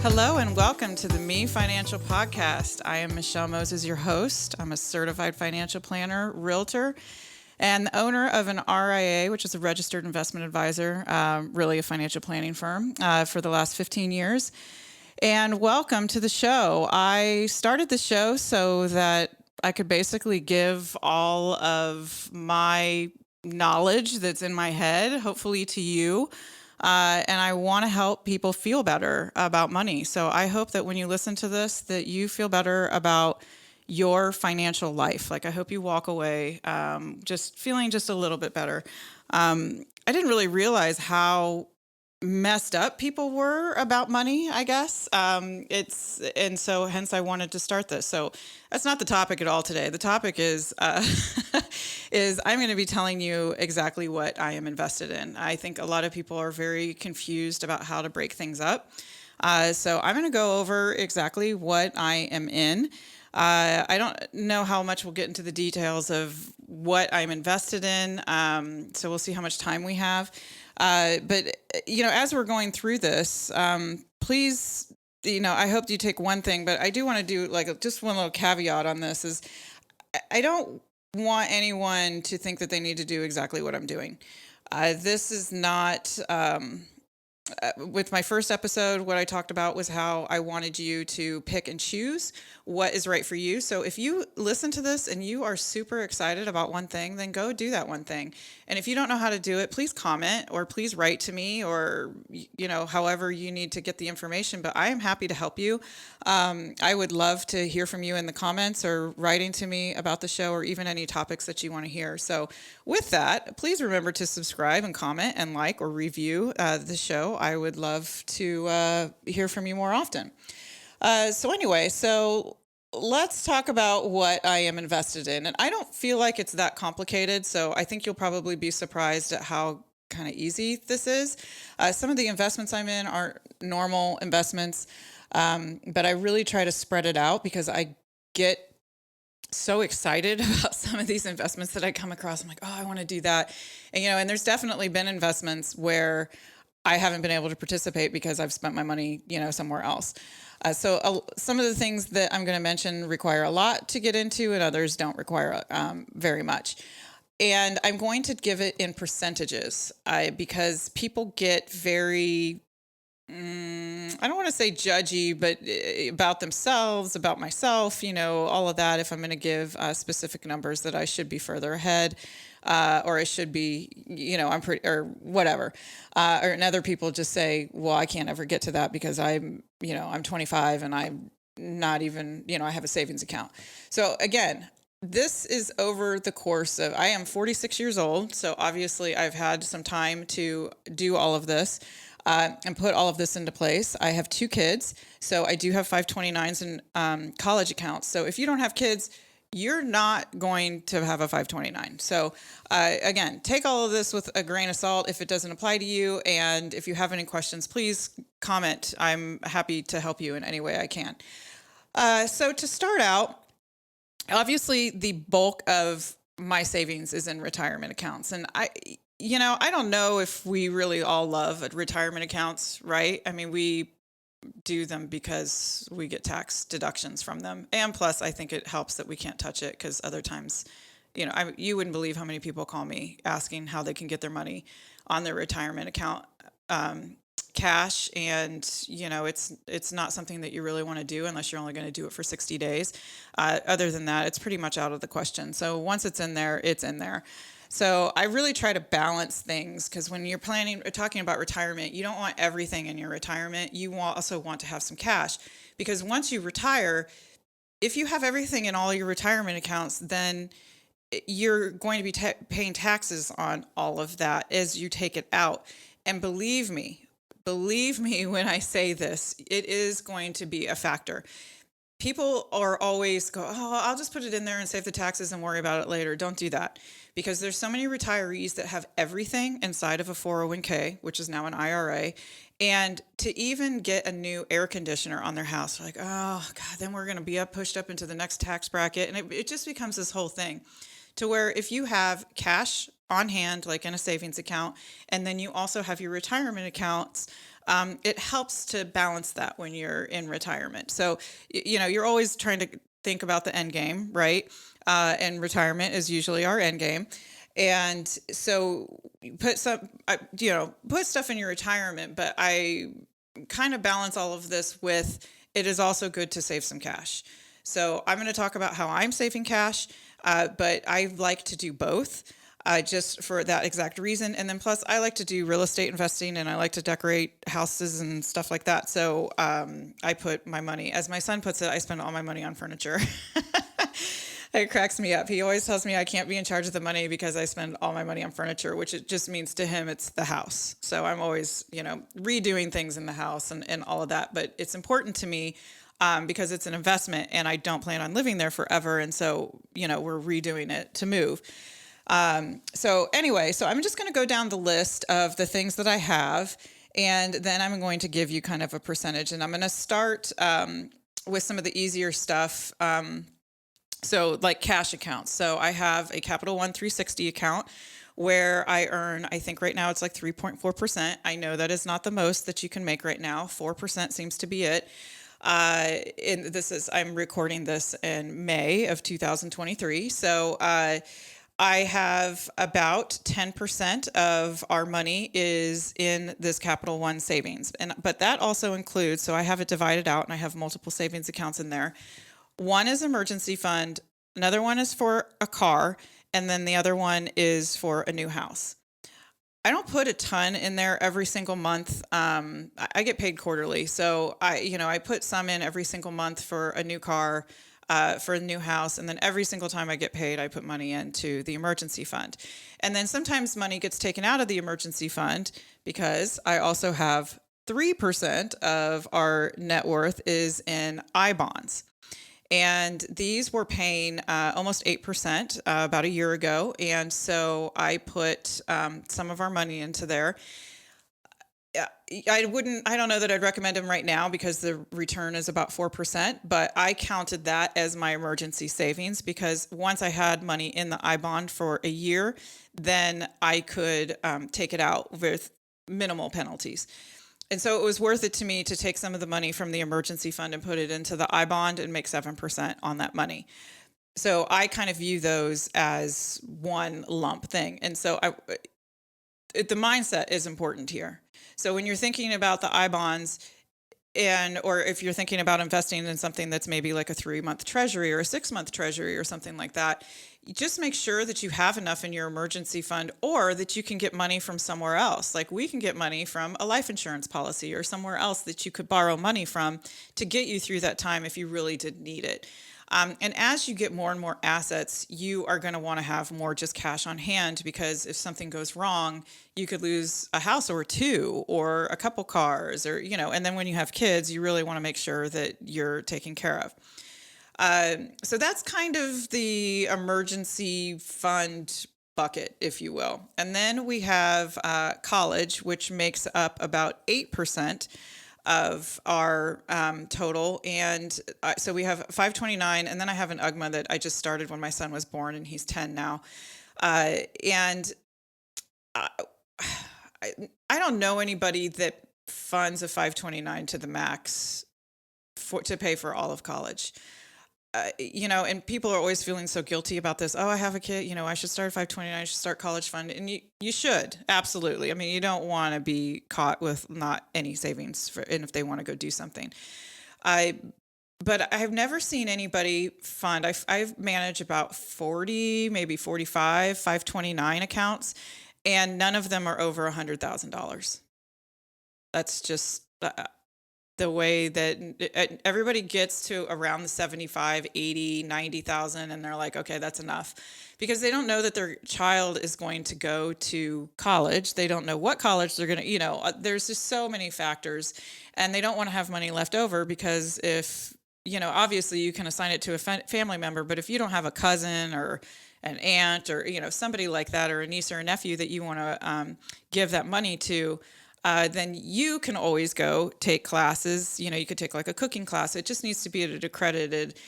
Hello and welcome to the Me Financial Podcast. I am Michelle Moses, your host. I'm a certified financial planner, realtor, and the owner of an RIA, which is a registered investment advisor, really a financial planning firm for the last 15 years. And welcome to the show. I started the show so that I could basically give all of my knowledge that's in my head, hopefully to you. And I want to help people feel better about money. So I hope that when you listen to this, that you feel better about your financial life. Like I hope you walk away just feeling just a little bit better. I didn't really realize how messed up people were about money, I guess. And so hence I wanted to start this. So that's not the topic at all today. The topic is is I'm going to be telling you exactly what I am invested in. I think a lot of people are very confused about how to break things up. So I'm going to go over exactly what I am in. I don't know how much we'll get into the details of what I'm invested in. So we'll see how much time we have. But, as we're going through this, please, I hope you take one thing, but I do want to do just one little caveat on this is I don't want anyone to think that they need to do exactly what I'm doing. This is not, with my first episode, what I talked about was how I wanted you to pick and choose what is right for you. So if you listen to this and you are super excited about one thing, then go do that one thing. And if you don't know how to do it, please comment or please write to me or, however you need to get the information. But I am happy to help you. I would love to hear from you in the comments or writing to me about the show or even any topics that you want to hear. So with that, please remember to subscribe and comment and like or review the show. I would love to hear from you more often. So let's talk about what I am invested in. And I don't feel like it's that complicated. So I think you'll probably be surprised at how kind of easy this is. Some of the investments I'm in are normal investments, but I really try to spread it out because I get so excited about some of these investments that I come across. I'm like, oh, I want to do that. And there's definitely been investments where I haven't been able to participate because I've spent my money, somewhere else. So some of the things that I'm going to mention require a lot to get into and others don't require very much. And I'm going to give it in percentages because people get very, I don't want to say judgy, but about themselves, about myself, all of that. If I'm going to give specific numbers that I should be further ahead. Or it should be, I'm pretty, or whatever. And other people just say, well, I can't ever get to that because I'm 25 and I'm not even, I have a savings account. So again, this is over the course of, I am 46 years old. So obviously I've had some time to do all of this. And put all of this into place. I have 2 kids. So I do have 529s and college accounts. So if you don't have kids, you're not going to have a 529. So again, take all of this with a grain of salt if it doesn't apply to you. And if you have any questions, please comment. I'm happy to help you in any way I can. So to start out, obviously the bulk of my savings is in retirement accounts. And I don't know if we really all love retirement accounts, right? I mean, we do them because we get tax deductions from them. And plus, I think it helps that we can't touch it because other times, you wouldn't believe how many people call me asking how they can get their money on their retirement account cash. And, it's not something that you really want to do unless you're only going to do it for 60 days. Other than that, it's pretty much out of the question. So once it's in there, it's in there. So I really try to balance things because when you're talking about retirement, you don't want everything in your retirement. You also want to have some cash because once you retire, if you have everything in all your retirement accounts, then you're going to be paying taxes on all of that as you take it out. And believe me when I say this, it is going to be a factor. People are always I'll just put it in there and save the taxes and worry about it later. Don't do that because there's so many retirees that have everything inside of a 401k, which is now an IRA. And to even get a new air conditioner on their house, like, oh God, then we're going to be pushed up into the next tax bracket. And it just becomes this whole thing to where if you have cash on hand, like in a savings account, and then you also have your retirement accounts, it helps to balance that when you're in retirement. So, you're always trying to think about the end game, right? And retirement is usually our end game. And so you put stuff in your retirement, but I kind of balance all of this with it is also good to save some cash. So I'm going to talk about how I'm saving cash, but I like to do both. Just for that exact reason. And then plus, I like to do real estate investing and I like to decorate houses and stuff like that. So I put my money, as my son puts it, I spend all my money on furniture. It cracks me up. He always tells me I can't be in charge of the money because I spend all my money on furniture, which it just means to him it's the house. So I'm always, redoing things in the house and all of that. But it's important to me because it's an investment and I don't plan on living there forever. And so, we're redoing it to move. So I'm just going to go down the list of the things that I have, and then I'm going to give you kind of a percentage, and I'm going to start with some of the easier stuff. So like cash accounts. So I have a Capital One 360 account where I earn, I think right now it's like 3.4%. I know that is not the most that you can make right now. 4% seems to be it. I'm recording this in May of 2023. So, I have about 10% of our money is in this Capital One savings. But that also includes, so I have it divided out and I have multiple savings accounts in there. One is emergency fund, another one is for a car, and then the other one is for a new house. I don't put a ton in there every single month. I get paid quarterly. So I put some in every single month for a new car, for a new house. And then every single time I get paid, I put money into the emergency fund. And then sometimes money gets taken out of the emergency fund because I also have 3% of our net worth is in I bonds. And these were paying almost 8% about a year ago. And so I put some of our money into there. I don't know that I'd recommend them right now because the return is about 4%, but I counted that as my emergency savings because once I had money in the I bond for a year, then I could take it out with minimal penalties. And so it was worth it to me to take some of the money from the emergency fund and put it into the I bond and make 7% on that money. So I kind of view those as one lump thing. And so the mindset is important here. So when you're thinking about the I bonds or if you're thinking about investing in something that's maybe like a 3-month treasury or a 6-month treasury or something like that, you just make sure that you have enough in your emergency fund or that you can get money from somewhere else. Like we can get money from a life insurance policy or somewhere else that you could borrow money from to get you through that time if you really did need it. And as you get more and more assets, you are going to want to have more just cash on hand because if something goes wrong, you could lose a house or two or a couple cars or, and then when you have kids, you really want to make sure that you're taken care of. So that's kind of the emergency fund bucket, if you will. And then we have college, which makes up about 8% of our total. And so we have 529, and then I have an UGMA that I just started when my son was born, and he's 10 now. And I don't know anybody that funds a 529 to the max to pay for all of college. And people are always feeling so guilty about this. Oh, I have a kid, I should start a 529, I should start college fund. And you should, absolutely. I mean, you don't want to be caught with not any savings and if they want to go do something. But I've never seen anybody fund. I've managed about 40, maybe 45, 529 accounts, and none of them are over $100,000. That's just the way that everybody gets to around the 75, 80, 90,000 and they're like, okay, that's enough, because they don't know that their child is going to go to college. They don't know what college they're going to, there's just so many factors, and they don't want to have money left over because if, obviously you can assign it to a family member, but if you don't have a cousin or an aunt or, somebody like that, or a niece or a nephew that you want to give that money to, then you can always go take classes. You could take like a cooking class. It just needs to be at an accredited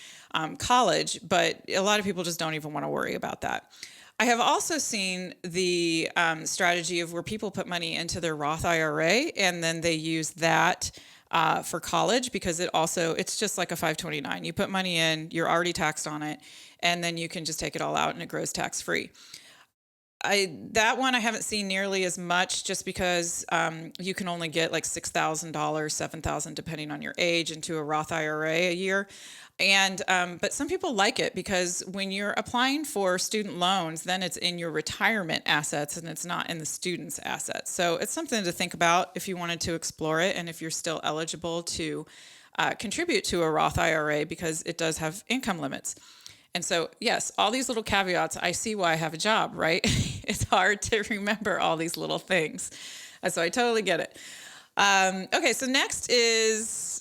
college, but a lot of people just don't even want to worry about that. I have also seen the strategy of where people put money into their Roth IRA and then they use that for college because it's just like a 529. You put money in, you're already taxed on it, and then you can just take it all out and it grows tax free. That one I haven't seen nearly as much just because you can only get like $6,000, 7,000 depending on your age into a Roth IRA a year. And but some people like it because when you're applying for student loans, then it's in your retirement assets and it's not in the student's assets. So it's something to think about if you wanted to explore it and if you're still eligible to contribute to a Roth IRA because it does have income limits. And so, yes, all these little caveats, I see why I have a job, right? It's hard to remember all these little things. So I totally get it. Okay, so next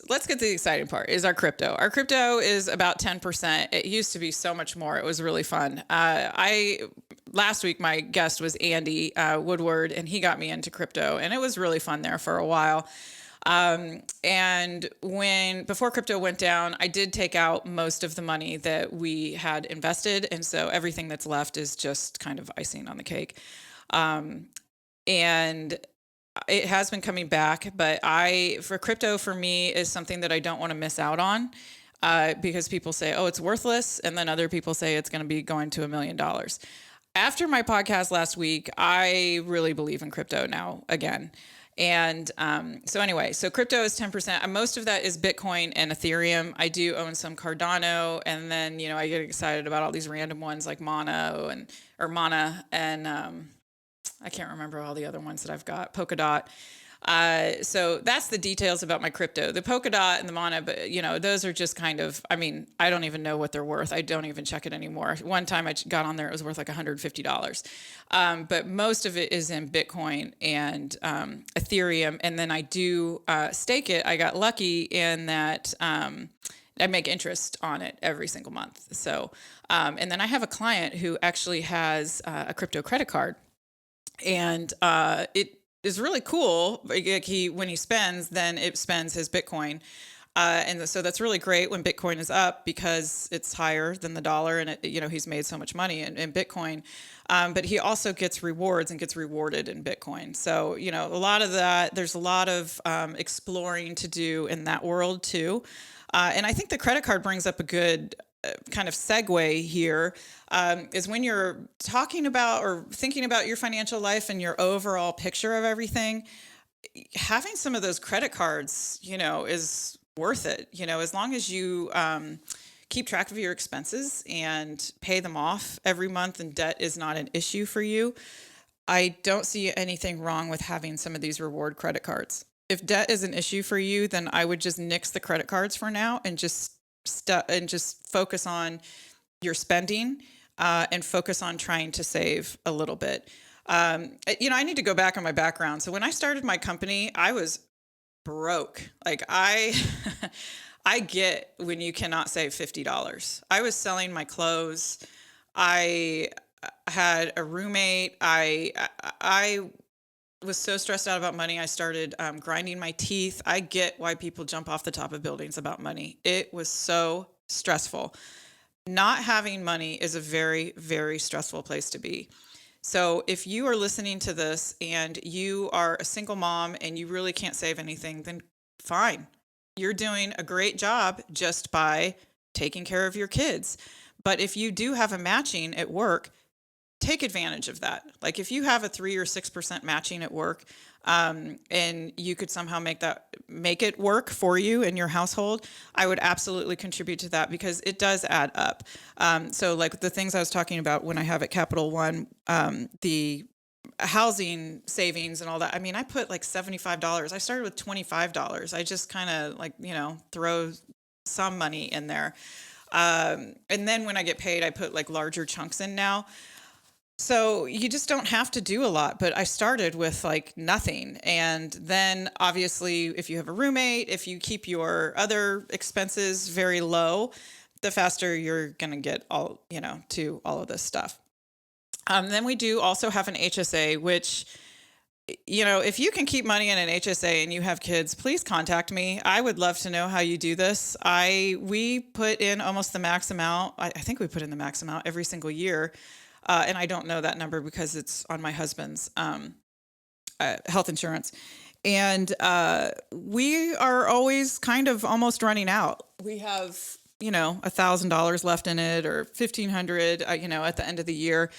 let's get to the exciting part, is our crypto. Our crypto is about 10%. It used to be so much more. It was really fun. Last week, my guest was Andy Woodward, and he got me into crypto, and it was really fun there for a while. And before crypto went down, I did take out most of the money that we had invested. And so everything that's left is just kind of icing on the cake. And it has been coming back, but for crypto for me is something that I don't want to miss out on, because people say, oh, it's worthless. And then other people say it's going to be going to $1 million. After my podcast last week, I really believe in crypto now again. And so crypto is 10%. Most of that is Bitcoin and Ethereum. I do own some Cardano, and then I get excited about all these random ones like Mana, and I can't remember all the other ones that I've got. Polkadot. So that's the details about my crypto. The Polkadot and the Mana, but those are just kind of, I don't even know what they're worth. I don't even check it anymore. One time I got on there, it was worth like $150. But most of it is in Bitcoin and Ethereum. And then I do stake it. I got lucky in that I make interest on it every single month. So, and then I have a client who actually has a crypto credit card. And it is really cool. When he spends, then it spends his Bitcoin. And so that's really great when Bitcoin is up because it's higher than the dollar, and he's made so much money in Bitcoin. But he also gets rewards and gets rewarded in Bitcoin. So, a lot of that, there's a lot of exploring to do in that world too. And I think the credit card brings up a good kind of segue here, is when you're talking about or thinking about your financial life and your overall picture of everything, having some of those credit cards, is worth it. As long as you keep track of your expenses and pay them off every month and debt is not an issue for you, I don't see anything wrong with having some of these reward credit cards. If debt is an issue for you, then I would just nix the credit cards for now and just focus on your spending and focus on trying to save a little bit. I need to go back on my background. So when I started my company, I was broke. Like I get when you cannot save $50. I was selling my clothes. I had a roommate. I was so stressed out about money. I started grinding my teeth. I get why people jump off the top of buildings about money. It was so stressful. Not having money is a very, very stressful place to be. So if you are listening to this and you are a single mom and you really can't save anything, then fine. You're doing a great job just by taking care of your kids. But if you do have a matching at work, take advantage of that. Like if you have a 3 or 6% matching at work, and you could somehow make it work for you in your household, I would absolutely contribute to that because it does add up. So like the things I was talking about when I have at Capital One, the housing savings and all that. I put like $75. I started with $25. I just kind of throw some money in there. And then when I get paid, I put like larger chunks in now. So you just don't have to do a lot, but I started with like nothing. And then obviously if you have a roommate, if you keep your other expenses very low, the faster you're going to get to all of this stuff. Then we do also have an HSA, which, if you can keep money in an HSA and you have kids, please contact me. I would love to know how you do this. We put in almost the max amount. I think we put in the max amount every single year. And I don't know that number because it's on my husband's health insurance. And we are always kind of almost running out. We have, $1,000 left in it, or 1,500, at the end of the year.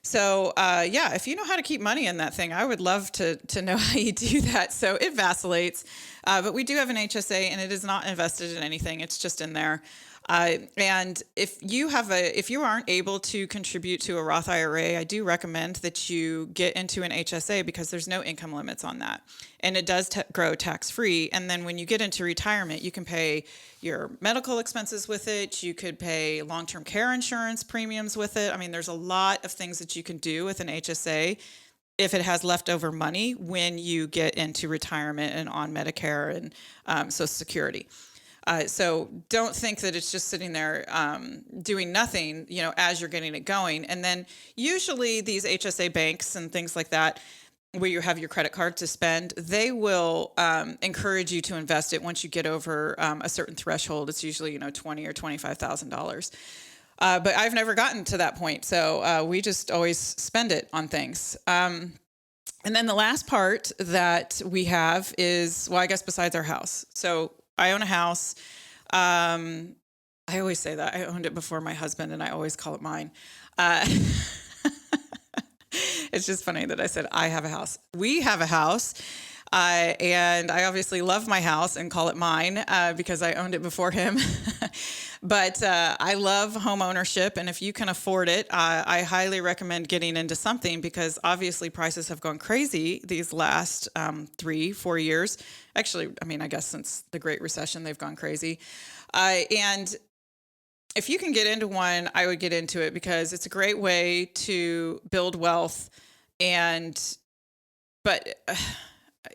So yeah, if you know how to keep money in that thing, I would love to know how you do that. So it vacillates, but we do have an HSA, and it is not invested in anything. It's just in there. And if you aren't able to contribute to a Roth IRA, I do recommend that you get into an HSA, because there's no income limits on that. And it does grow tax free. And then when you get into retirement, you can pay your medical expenses with it. You could pay long-term care insurance premiums with it. I mean, there's a lot of things that you can do with an HSA if it has leftover money when you get into retirement and on Medicare and Social Security. So don't think that it's just sitting there doing nothing, as you're getting it going. And then usually these HSA banks and things like that, where you have your credit card to spend, they will encourage you to invest it once you get over a certain threshold. It's usually, $20,000 or $25,000. But I've never gotten to that point. So we just always spend it on things. And then the last part that we have is, well, I guess besides our house. So I own a house. I always say that I owned it before my husband, and I always call it mine. It's just funny that I said I have a house. We have a house, and I obviously love my house and call it mine because I owned it before him. But I love home ownership, and if you can afford it, I highly recommend getting into something, because obviously prices have gone crazy these last 3-4 years. Actually, I guess since the Great Recession, they've gone crazy. And if you can get into one, I would get into it, because it's a great way to build wealth. But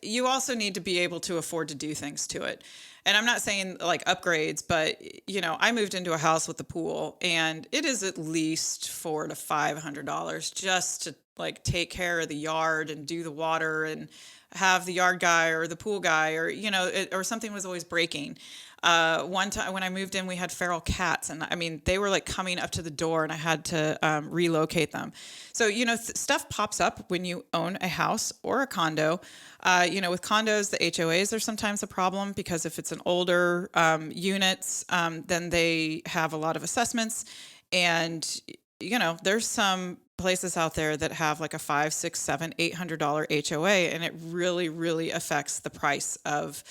you also need to be able to afford to do things to it. And I'm not saying like upgrades, but I moved into a house with a pool, and it is at least $400 to $500 just to like take care of the yard and do the water and have the yard guy or the pool guy, or or something was always breaking. One time when I moved in, we had feral cats, and they were like coming up to the door, and I had to relocate them. So stuff pops up when you own a house or a condo. With condos, the HOAs are sometimes a problem, because if it's an older units, then they have a lot of assessments, and there's some places out there that have like a $500, $600, $700, $800 HOA, and it really, really affects the price of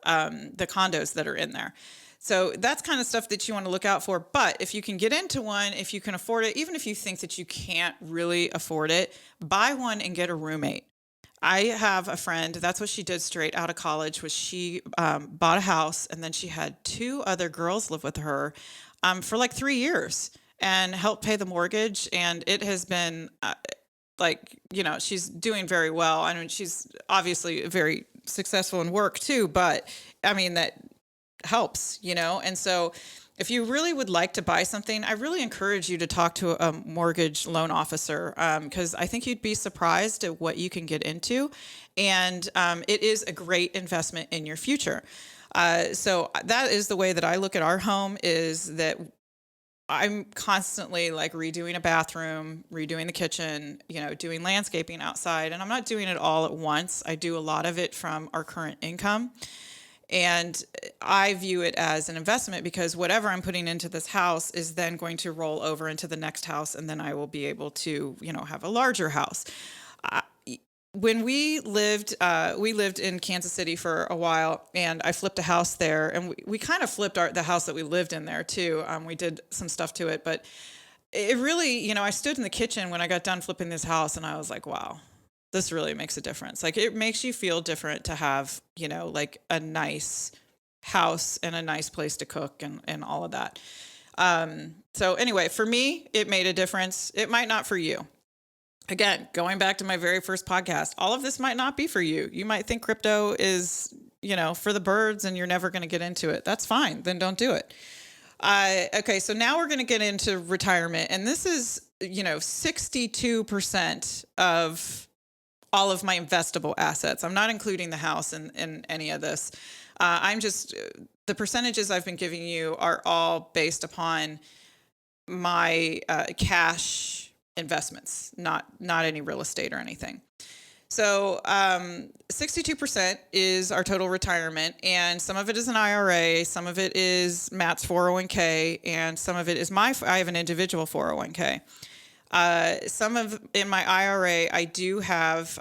the condos that are in there. So that's kind of stuff that you want to look out for. But if you can get into one, if you can afford it, even if you think that you can't really afford it, buy one and get a roommate. I have a friend, that's what she did straight out of college, was she bought a house, and then she had 2 other girls live with her for like 3 years and helped pay the mortgage. And it has been she's doing very well. She's obviously very successful in work too, but that helps, And so if you really would like to buy something, I really encourage you to talk to a mortgage loan officer, because I think you'd be surprised at what you can get into. And it is a great investment in your future. So that is the way that I look at our home, is that I'm constantly like redoing a bathroom, redoing the kitchen, doing landscaping outside. And I'm not doing it all at once. I do a lot of it from our current income. And I view it as an investment, because whatever I'm putting into this house is then going to roll over into the next house. And then I will be able to, have a larger house. When we lived in Kansas City for a while, and I flipped a house there, and we kind of flipped the house that we lived in there too. We did some stuff to it, but it really, I stood in the kitchen when I got done flipping this house, and I was like, wow, this really makes a difference. Like, it makes you feel different to have, like a nice house and a nice place to cook and all of that. So anyway, for me, it made a difference. It might not for you. Again, going back to my very first podcast, all of this might not be for you. You might think crypto is, for the birds, and you're never going to get into it. That's fine. Then don't do it. Okay, so now we're going to get into retirement. And this is, 62% of all of my investable assets. I'm not including the house in any of this. The percentages I've been giving you are all based upon my cash investments, not any real estate or anything. So 62% is our total retirement, and some of it is an IRA, some of it is Matt's 401k, and some of it is I have an individual 401k. In my IRA, I do have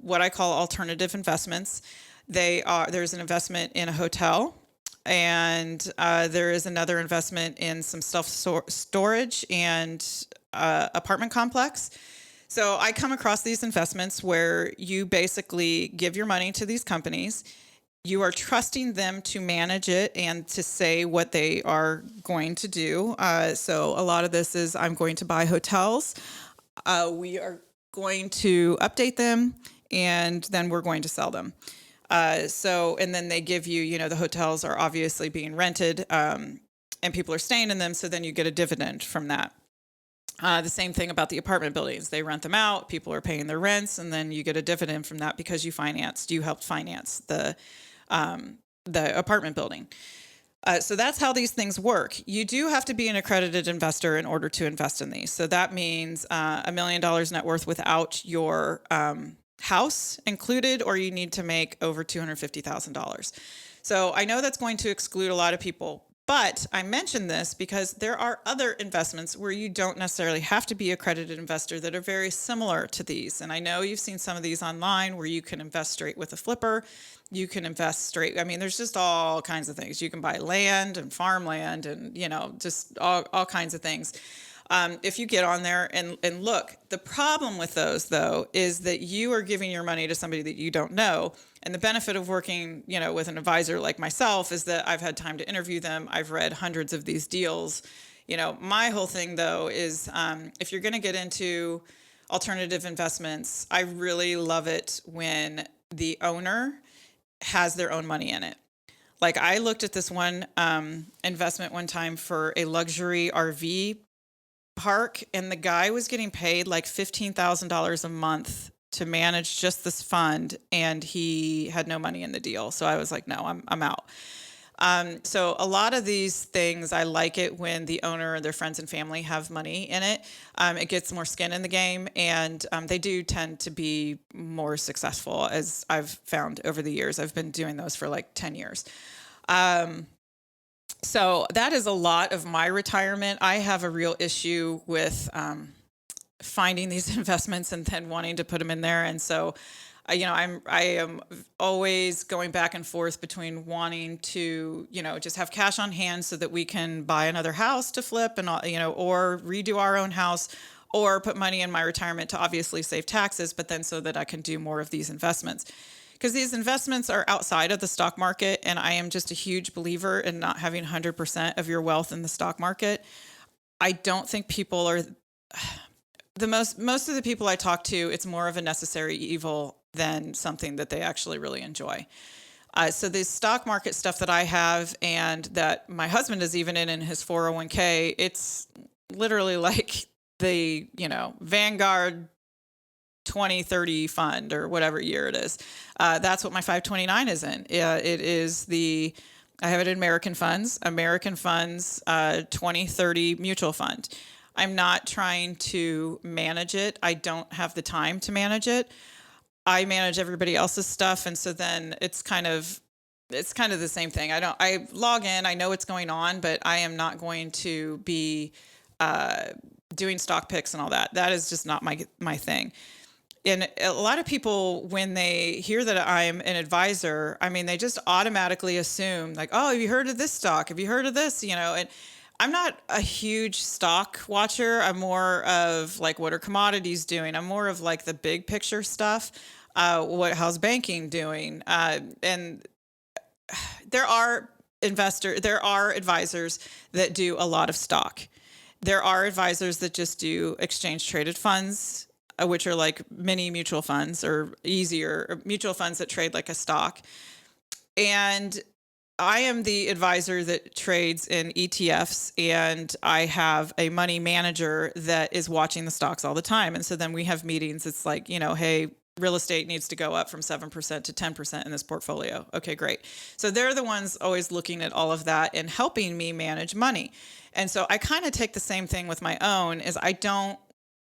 what I call alternative investments. There's an investment in a hotel, and there is another investment in some storage and apartment complex. So I come across these investments where you basically give your money to these companies. You are trusting them to manage it and to say what they are going to do. So a lot of this is I'm going to buy hotels. We are going to update them, and then we're going to sell them. And then they give you, the hotels are obviously being rented, and people are staying in them. So then you get a dividend from that. The same thing about the apartment buildings. They rent them out, people are paying their rents, and then you get a dividend from that because you helped finance the apartment building. So that's how these things work. You do have to be an accredited investor in order to invest in these. So that means $1 million net worth without your house included, or you need to make over $250,000. So I know that's going to exclude a lot of people. But I mention this because there are other investments where you don't necessarily have to be an accredited investor that are very similar to these. And I know you've seen some of these online where you can invest straight with a flipper. You can invest straight. I mean, there's just all kinds of things. You can buy land and farmland and, just all kinds of things. If you get on there and look, the problem with those, though, is that you are giving your money to somebody that you don't know. And the benefit of working, with an advisor like myself is that I've had time to interview them. I've read hundreds of these deals. My whole thing, though, is if you're going to get into alternative investments, I really love it when the owner has their own money in it. Like I looked at this one investment one time for a luxury RV park, and the guy was getting paid like $15,000 a month to manage just this fund, and he had no money in the deal. So I was like, no, I'm out. So a lot of these things, I like it when the owner or their friends and family have money in it. It gets more skin in the game, and they do tend to be more successful, as I've found over the years. I've been doing those for like 10 years. So that is a lot of my retirement. I have a real issue with finding these investments and then wanting to put them in there. And so, I am always going back and forth between wanting to, just have cash on hand so that we can buy another house to flip and, or redo our own house, or put money in my retirement to obviously save taxes, but then so that I can do more of these investments. Because these investments are outside of the stock market, and I am just a huge believer in not having 100% of your wealth in the stock market. I don't think people are most of the people I talk to, it's more of a necessary evil than something that they actually really enjoy. So the stock market stuff that I have, and that my husband is even in his 401k, it's literally like the, Vanguard 2030 fund or whatever year it is. That's what my 529 is in. I have it in American Funds 2030 mutual fund. I'm not trying to manage it. I don't have the time to manage it. I manage everybody else's stuff. And so then it's kind of the same thing. I log in, I know what's going on, but I am not going to be doing stock picks and all that. That is just not my thing. And a lot of people, when they hear that I'm an advisor, they just automatically assume like, oh, have you heard of this stock? Have you heard of this? And I'm not a huge stock watcher. I'm more of like, what are commodities doing? I'm more of like the big picture stuff. How's banking doing? And there are advisors that do a lot of stock. There are advisors that just do exchange traded funds, which are like mini mutual funds or mutual funds that trade like a stock. And I am the advisor that trades in ETFs, and I have a money manager that is watching the stocks all the time. And so then we have meetings. It's like, hey, real estate needs to go up from 7% to 10% in this portfolio. Okay, great. So they're the ones always looking at all of that and helping me manage money. And so I kind of take the same thing with my own, is I don't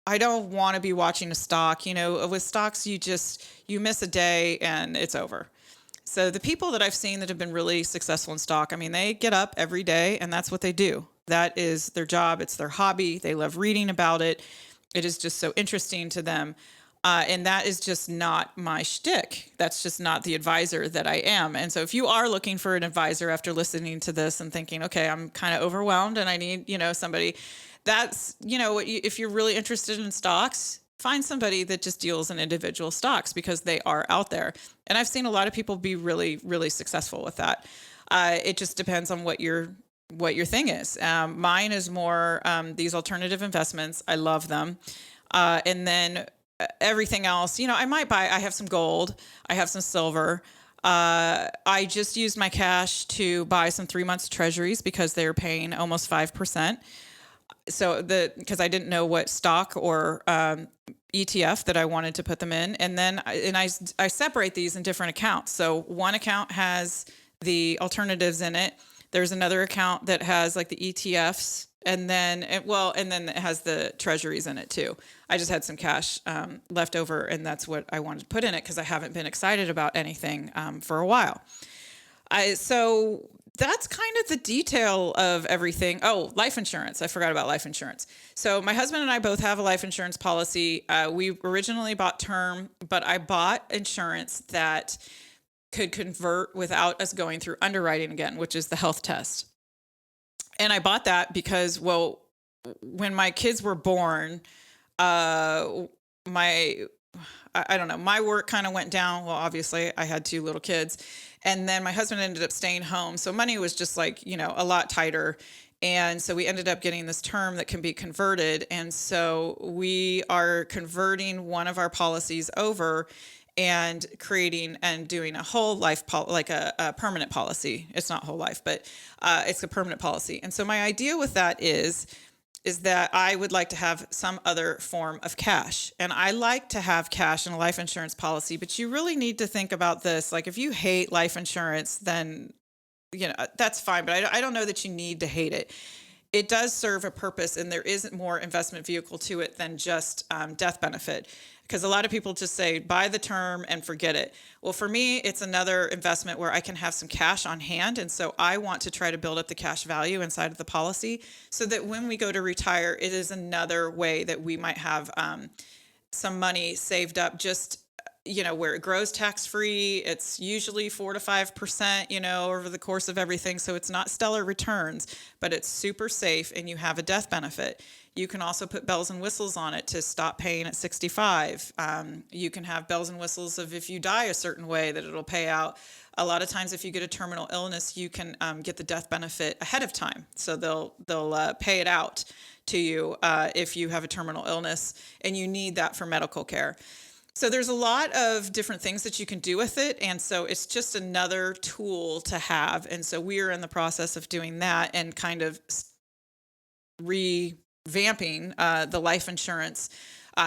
I don't want to be watching a stock. With stocks, you miss a day and it's over. So the people that I've seen that have been really successful in stock, I mean, they get up every day and that's what they do. That is their job. It's their hobby. They love reading about it. It is just so interesting to them. And that is just not my shtick. That's just not the advisor that I am. And so if you are looking for an advisor after listening to this and thinking, okay, I'm kind of overwhelmed and I need, somebody that's, if you're really interested in stocks, find somebody that just deals in individual stocks because they are out there. And I've seen a lot of people be really, really successful with that. It just depends on what your thing is. Mine is more these alternative investments. I love them. And then everything else, I have some gold, I have some silver. I just used my cash to buy some 3 months treasuries because they're paying almost 5%. So because I didn't know what stock or ETF that I wanted to put them in. And then I separate these in different accounts. So one account has the alternatives in it. There's another account that has like the ETFs. And then it has the treasuries in it too. I just had some cash left over, and that's what I wanted to put in it because I haven't been excited about anything for a while. So that's kind of the detail of everything. Oh, life insurance. I forgot about life insurance. So my husband and I both have a life insurance policy. We originally bought term, but I bought insurance that could convert without us going through underwriting again, which is the health test. And I bought that because, when my kids were born, I don't know, my work kind of went down. Well, obviously I had 2 little kids, and then my husband ended up staying home. So money was just like, a lot tighter. And so we ended up getting this term that can be converted. And so we are converting one of our policies over and creating and doing a whole life, like a permanent policy. It's not whole life, but it's a permanent policy. And so my idea with that is that I would like to have some other form of cash. And I like to have cash in a life insurance policy, but you really need to think about this. Like if you hate life insurance, then, that's fine. But I don't know that you need to hate it. It does serve a purpose, and there isn't more investment vehicle to it than just death benefit. Because a lot of people just say, buy the term and forget it. Well, for me, it's another investment where I can have some cash on hand. And so I want to try to build up the cash value inside of the policy so that when we go to retire, it is another way that we might have some money saved up just, where it grows tax free. It's usually 4 to 5%, over the course of everything. So it's not stellar returns, but it's super safe and you have a death benefit. You can also put bells and whistles on it to stop paying at 65. You can have bells and whistles of if you die a certain way that it'll pay out. A lot of times if you get a terminal illness, you can get the death benefit ahead of time. So they'll pay it out to you if you have a terminal illness and you need that for medical care. So there's a lot of different things that you can do with it. And so it's just another tool to have. And so we are in the process of doing that and kind of revamping the life insurance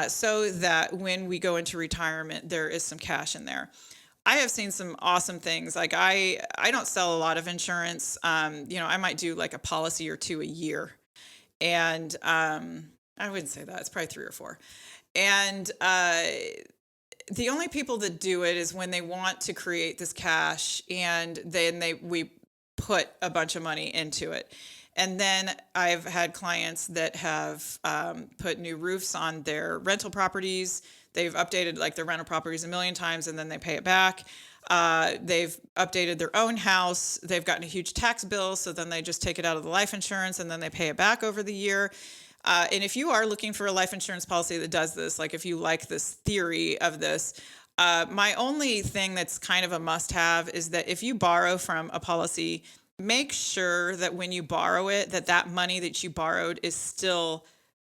so that when we go into retirement, there is some cash in there. I have seen some awesome things. Like I don't sell a lot of insurance. I might do like a policy or 2 a year. And I wouldn't say that. It's probably 3 or 4. And the only people that do it is when they want to create this cash and then we put a bunch of money into it. And then I've had clients that have put new roofs on their rental properties. They've updated like their rental properties a million times and then they pay it back. They've updated their own house. They've gotten a huge tax bill. So then they just take it out of the life insurance and then they pay it back over the year. And if you are looking for a life insurance policy that does this, like if you like this theory of this, my only thing that's kind of a must-have is that if you borrow from a policy, make sure that when you borrow it, that money that you borrowed is still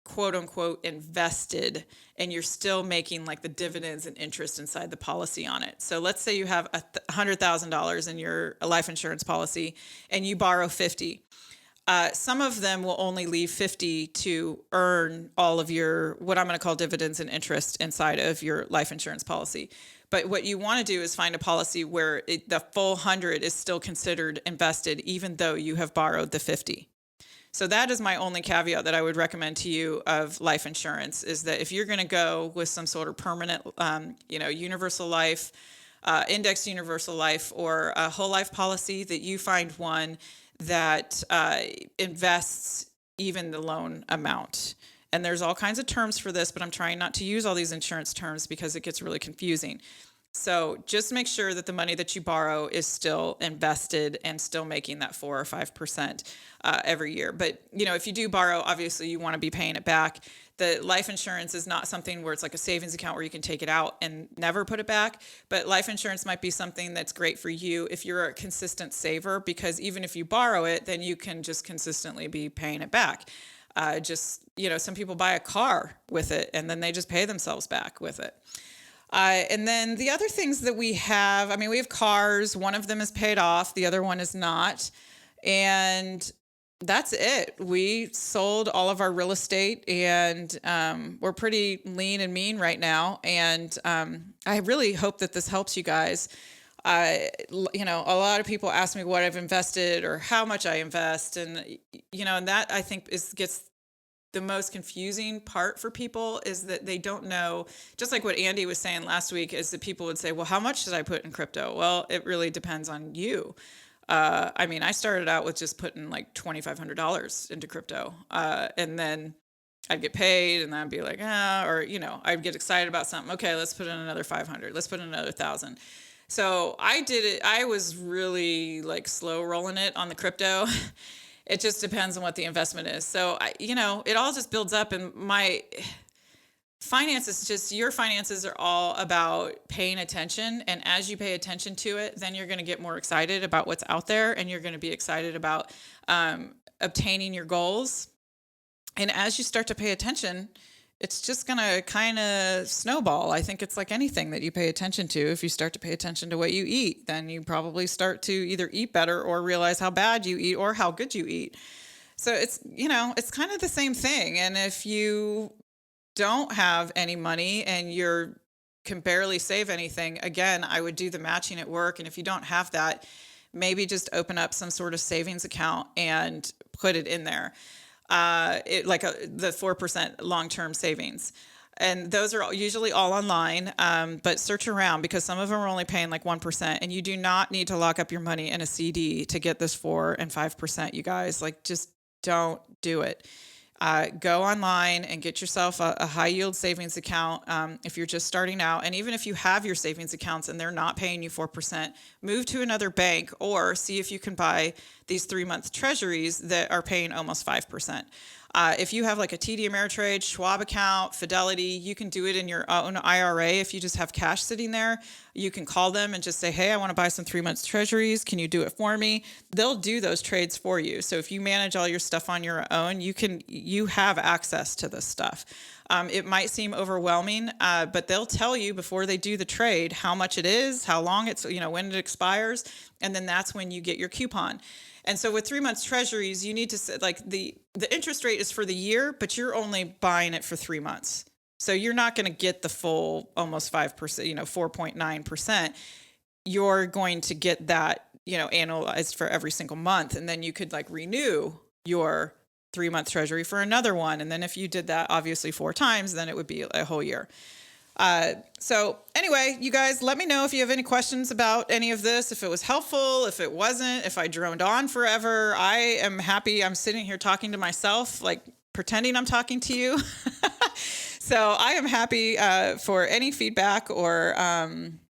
quote unquote invested and you're still making like the dividends and interest inside the policy on it. So let's say you have $100,000 in your life insurance policy and you borrow 50. Some of them will only leave 50 to earn all of your, what I'm going to call dividends and interest inside of your life insurance policy. But what you want to do is find a policy where the full 100 is still considered invested, even though you have borrowed the 50. So that is my only caveat that I would recommend to you of life insurance, is that if you're going to go with some sort of permanent, universal life, indexed universal life, or a whole life policy, that you find one that invests even the loan amount. And there's all kinds of terms for this, but I'm trying not to use all these insurance terms because it gets really confusing. So just make sure that the money that you borrow is still invested and still making that 4 or 5% every year. But if you do borrow, obviously you want to be paying it back. The life insurance is not something where it's like a savings account where you can take it out and never put it back. But life insurance might be something that's great for you if you're a consistent saver, because even if you borrow it, then you can just consistently be paying it back. Some people buy a car with it and then they just pay themselves back with it. And then the other things that we have, we have cars. One of them is paid off. The other one is not. And that's it. We sold all of our real estate, and we're pretty lean and mean right now. And I really hope that this helps you guys. A lot of people ask me what I've invested or how much I invest. And that I think gets the most confusing part for people, is that they don't know, just like what Andy was saying last week, is that people would say, well, how much did I put in crypto? Well, it really depends on you. I started out with just putting like $2,500 into crypto. And then I'd get paid and then I'd be like, I'd get excited about something. Okay, let's put in another 500. Let's put in another 1,000. So I did it. I was really like slow rolling it on the crypto. It just depends on what the investment is. So, it all just builds up, and my your finances are all about paying attention. And as you pay attention to it, then you're going to get more excited about what's out there, and you're going to be excited about obtaining your goals. And as you start to pay attention, it's just going to kind of snowball. I think it's like anything that you pay attention to. If you start to pay attention to what you eat, then you probably start to either eat better or realize how bad you eat or how good you eat. So it's kind of the same thing. And if you don't have any money and you can barely save anything, again, I would do the matching at work. And if you don't have that, maybe just open up some sort of savings account and put it in there. The 4% long-term savings. And those are usually all online, but search around, because some of them are only paying like 1%, and you do not need to lock up your money in a CD to get this 4 and 5%, you guys. Like, just don't do it. Go online and get yourself a high yield savings account if you're just starting out. And even if you have your savings accounts and they're not paying you 4%, move to another bank, or see if you can buy these 3-month treasuries that are paying almost 5%. If you have like a TD Ameritrade, Schwab account, Fidelity, you can do it in your own IRA. If you just have cash sitting there, you can call them and just say, hey, I want to buy some 3-month treasuries. Can you do it for me? They'll do those trades for you. So if you manage all your stuff on your own, you have access to this stuff. It might seem overwhelming, but they'll tell you before they do the trade how much it is, how long it's, when it expires, and then that's when you get your coupon. And so with 3-month treasuries, you need to like the interest rate is for the year, but you're only buying it for 3 months. So you're not going to get the full almost 5%, 4.9%. You're going to get that, annualized for every single month. And then you could like renew your 3-month treasury for another one. And then if you did that obviously 4 times, then it would be a whole year. So anyway, you guys, let me know if you have any questions about any of this, if it was helpful, if it wasn't, if I droned on forever. I am happy. I'm sitting here talking to myself, like pretending I'm talking to you. So I am happy for any feedback or,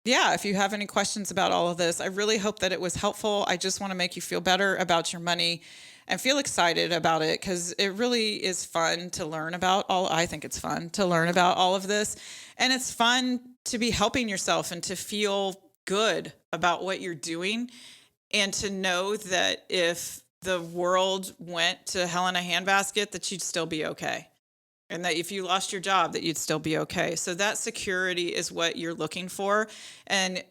if you have any questions about all of this. I really hope that it was helpful. I just want to make you feel better about your money and feel excited about it, because it really is fun to learn about I think it's fun to learn about all of this. And it's fun to be helping yourself and to feel good about what you're doing, and to know that if the world went to hell in a handbasket, that you'd still be okay. And that if you lost your job, that you'd still be okay. So that security is what you're looking for. And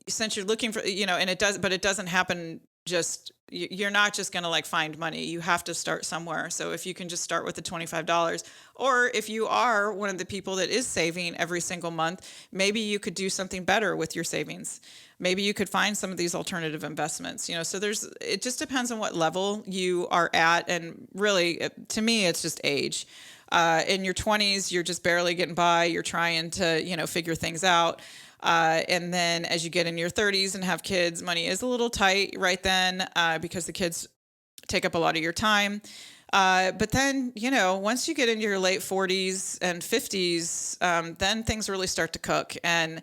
since you're looking for, and it doesn't happen you're not just going to like find money. You have to start somewhere. So if you can just start with the $25, or if you are one of the people that is saving every single month, maybe you could do something better with your savings. Maybe you could find some of these alternative investments, so it just depends on what level you are at. And really, to me, it's just age. In your 20s, you're just barely getting by. You're trying to, figure things out. And then as you get in your 30s and have kids, money is a little tight right then, because the kids take up a lot of your time. But then, once you get into your late 40s and 50s, then things really start to cook. And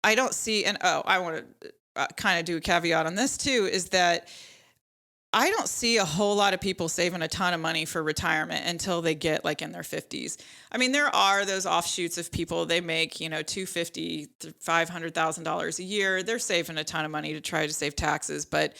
I don't see, and I want to kind of do a caveat on this too, is that I don't see a whole lot of people saving a ton of money for retirement until they get like in their 50s. I mean, there are those offshoots of people, they make, $250,000 to $500,000 a year. They're saving a ton of money to try to save taxes. But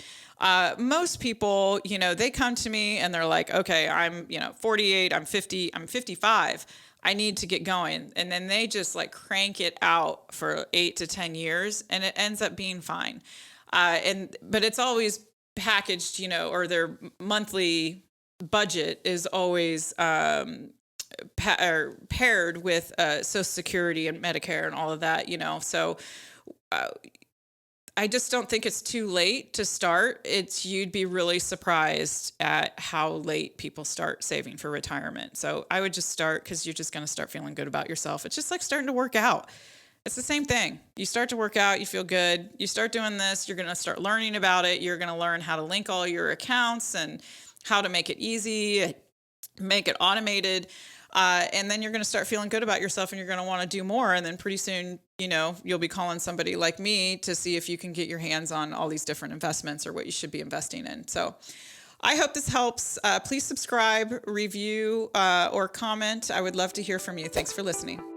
most people, they come to me and they're like, okay, I'm, 48, I'm 50, I'm 55. I need to get going. And then they just like crank it out for 8 to 10 years and it ends up being fine. But it's always packaged, or their monthly budget is always paired with Social Security and Medicare and all of that, So I just don't think it's too late to start. You'd be really surprised at how late people start saving for retirement. So I would just start, because you're just going to start feeling good about yourself. It's just like starting to work out. It's the same thing. You start to work out, you feel good. You start doing this, you're going to start learning about it. You're going to learn how to link all your accounts and how to make it easy, make it automated. And then you're going to start feeling good about yourself and you're going to want to do more. And then pretty soon, you'll be calling somebody like me to see if you can get your hands on all these different investments or what you should be investing in. So I hope this helps. Please subscribe, review, or comment. I would love to hear from you. Thanks for listening.